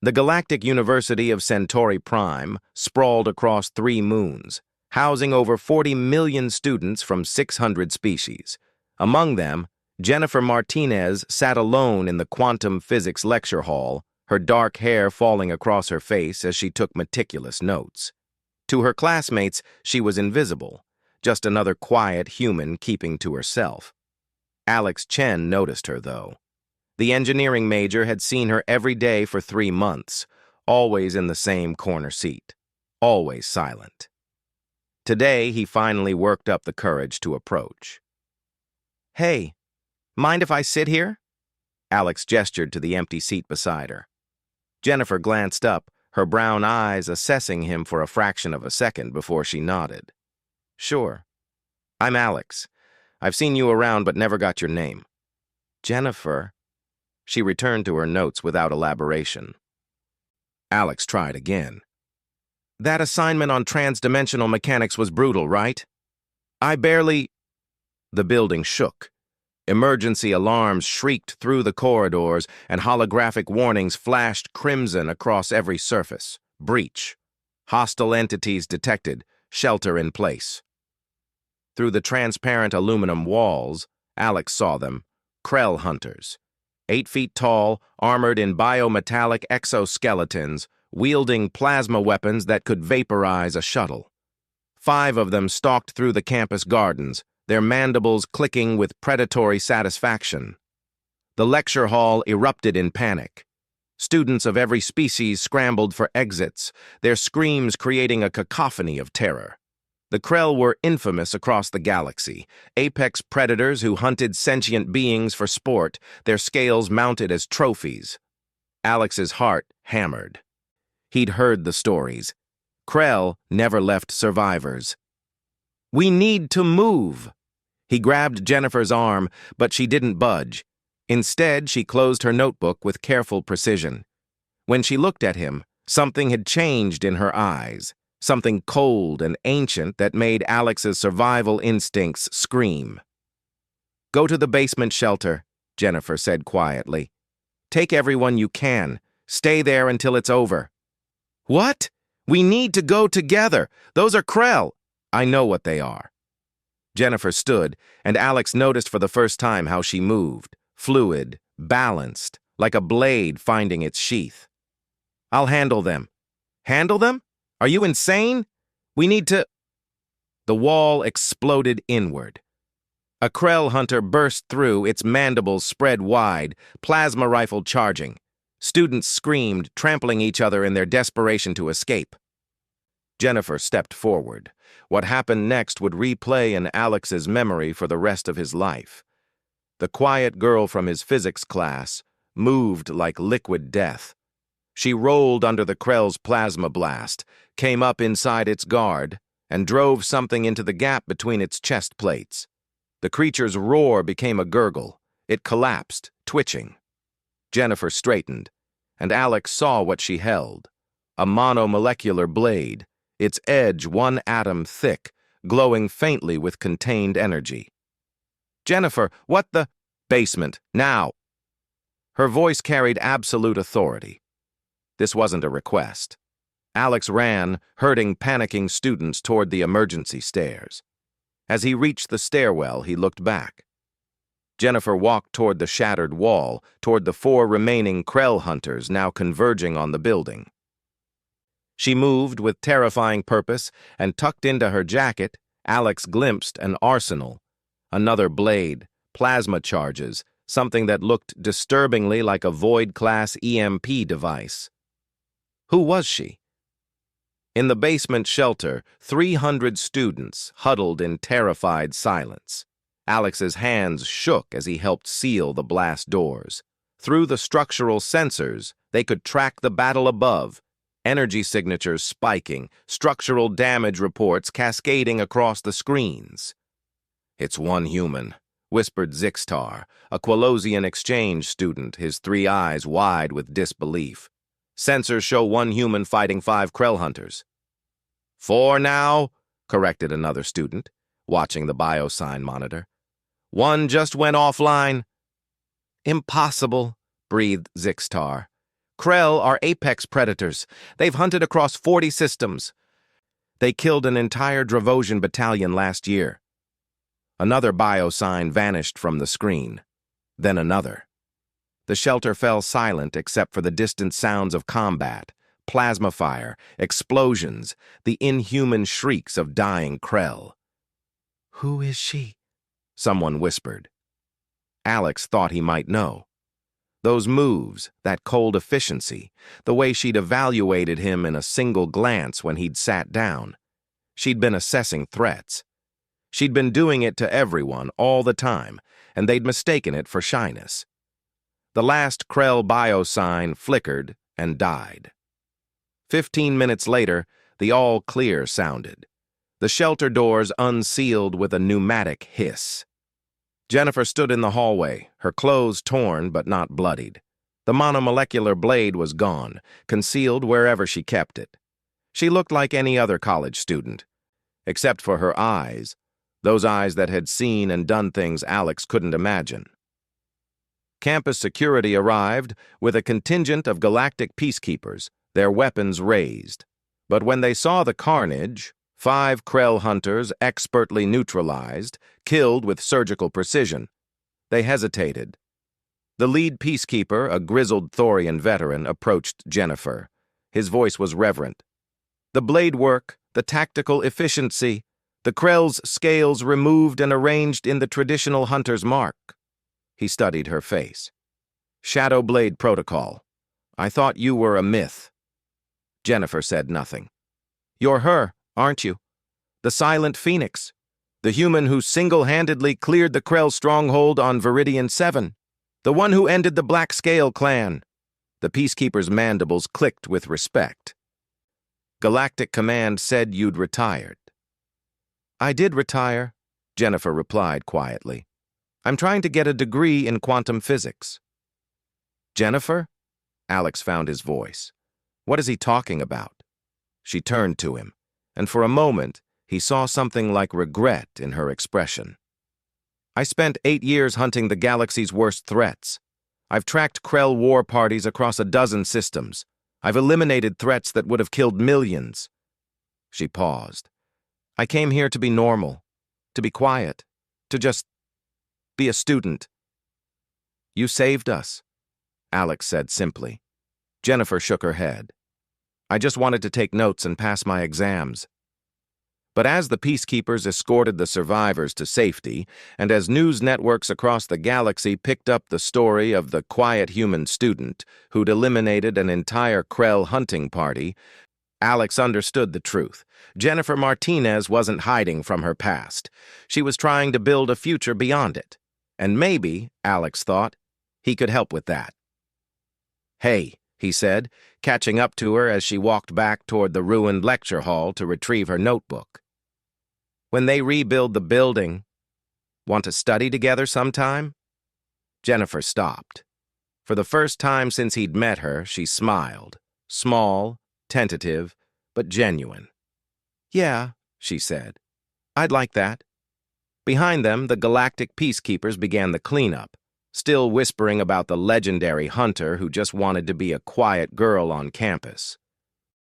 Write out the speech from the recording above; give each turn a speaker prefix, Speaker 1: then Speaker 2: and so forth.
Speaker 1: The Galactic University of Centauri Prime sprawled across 3 moons, housing over 40 million students from 600 species. Among them, Jennifer Martinez sat alone in the quantum physics lecture hall, her dark hair falling across her face as she took meticulous notes. To her classmates, she was invisible, just another quiet human keeping to herself. Alex Chen noticed her, though. The engineering major had seen her every day for 3 months, always in the same corner seat, always silent. Today, he finally worked up the courage to approach. "Hey, mind if I sit here?" Alex gestured to the empty seat beside her. Jennifer glanced up, her brown eyes assessing him for a fraction of a second before she nodded. "Sure. I'm Alex. I've seen you around but never got your name." "Jennifer." She returned to her notes without elaboration. Alex tried again. "That assignment on trans-dimensional mechanics was brutal, right? I barely—" The building shook. Emergency alarms shrieked through the corridors, and holographic warnings flashed crimson across every surface. Breach. Hostile entities detected. Shelter in place. Through the transparent aluminum walls, Alex saw them. Krell hunters. 8 feet tall, armored in biometallic exoskeletons, wielding plasma weapons that could vaporize a shuttle. 5 of them stalked through the campus gardens, their mandibles clicking with predatory satisfaction. The lecture hall erupted in panic. Students of every species scrambled for exits, their screams creating a cacophony of terror. The Krell were infamous across the galaxy, apex predators who hunted sentient beings for sport, their scales mounted as trophies. Alex's heart hammered. He'd heard the stories. Krell never left survivors. "We need to move." He grabbed Jennifer's arm, but she didn't budge. Instead, she closed her notebook with careful precision. When she looked at him, something had changed in her eyes. Something cold and ancient that made Alex's survival instincts scream. "Go to the basement shelter," Jennifer said quietly. "Take everyone you can. Stay there until it's over." "What? We need to go together. Those are Krell." "I know what they are." Jennifer stood, and Alex noticed for the first time how she moved, fluid, balanced, like a blade finding its sheath. "I'll handle them." "Handle them? Are you insane? We need to—" The wall exploded inward. A Krell hunter burst through, its mandibles spread wide, plasma rifle charging. Students screamed, trampling each other in their desperation to escape. Jennifer stepped forward. What happened next would replay in Alex's memory for the rest of his life. The quiet girl from his physics class moved like liquid death. She rolled under the Krell's plasma blast, came up inside its guard, and drove something into the gap between its chest plates. The creature's roar became a gurgle. It collapsed, twitching. Jennifer straightened, and Alex saw what she held. A monomolecular blade, its edge 1 atom thick, glowing faintly with contained energy. "Jennifer, what the—" "Basement, now!" Her voice carried absolute authority. This wasn't a request. Alex ran, herding panicking students toward the emergency stairs. As he reached the stairwell, he looked back. Jennifer walked toward the shattered wall, toward the 4 remaining Krell hunters now converging on the building. She moved with terrifying purpose, and tucked into her jacket, Alex glimpsed an arsenal. Another blade, plasma charges, something that looked disturbingly like a Void-class EMP device. Who was she? In the basement shelter, 300 students huddled in terrified silence. Alex's hands shook as he helped seal the blast doors. Through the structural sensors, they could track the battle above, energy signatures spiking, structural damage reports cascading across the screens. "It's one human," whispered Zixtar, a Quilosian exchange student, his 3 eyes wide with disbelief. "Sensors show 1 human fighting 5 Krell hunters." "4 now," corrected another student, watching the biosign monitor. "1 just went offline." "Impossible," breathed Zixtar. Krell are apex predators. They've hunted across 40 systems. They killed an entire Dravosian battalion last year. Another biosign vanished from the screen. Then another. The shelter fell silent except for the distant sounds of combat, plasma fire, explosions, the inhuman shrieks of dying Krell. "Who is she?" someone whispered. Alex thought he might know. Those moves, that cold efficiency, the way she'd evaluated him in a single glance when he'd sat down. She'd been assessing threats. She'd been doing it to everyone all the time, and they'd mistaken it for shyness. The last Krell biosign flickered and died. 15 minutes later, the all clear sounded. The shelter doors unsealed with a pneumatic hiss. Jennifer stood in the hallway, her clothes torn but not bloodied. The monomolecular blade was gone, concealed wherever she kept it. She looked like any other college student, except for her eyes, those eyes that had seen and done things Alex couldn't imagine. Campus security arrived with a contingent of galactic peacekeepers, their weapons raised. But when they saw the carnage, 5 Krell hunters expertly neutralized, killed with surgical precision, they hesitated. The lead peacekeeper, a grizzled Thorian veteran, approached Jennifer. His voice was reverent. The blade work, the tactical efficiency, the Krell's scales removed and arranged in the traditional hunter's mark. He studied her face. "Shadow Blade Protocol. I thought you were a myth." Jennifer said nothing. "You're her, aren't you? The Silent Phoenix. The human who single-handedly cleared the Krell stronghold on Viridian 7. The one who ended the Black Scale clan." The peacekeeper's mandibles clicked with respect. "Galactic Command said you'd retired." "I did retire," Jennifer replied quietly. "I'm trying to get a degree in quantum physics." "Jennifer?" Alex found his voice. "What is he talking about?" She turned to him, and for a moment, he saw something like regret in her expression. "I spent 8 years hunting the galaxy's worst threats. I've tracked Krell war parties across a dozen systems. I've eliminated threats that would have killed millions." She paused. "I came here to be normal, to be quiet, to just be a student." "You saved us," Alex said simply. Jennifer shook her head. "I just wanted to take notes and pass my exams." But as the peacekeepers escorted the survivors to safety, and as news networks across the galaxy picked up the story of the quiet human student who'd eliminated an entire Krell hunting party, Alex understood the truth. Jennifer Martinez wasn't hiding from her past. She was trying to build a future beyond it. And maybe, Alex thought, he could help with that. "Hey," he said, catching up to her as she walked back toward the ruined lecture hall to retrieve her notebook. "When they rebuild the building, want to study together sometime?" Jennifer stopped. For the first time since he'd met her, she smiled. Small, tentative, but genuine. "Yeah," she said. "I'd like that." Behind them, the galactic peacekeepers began the cleanup, still whispering about the legendary hunter who just wanted to be a quiet girl on campus.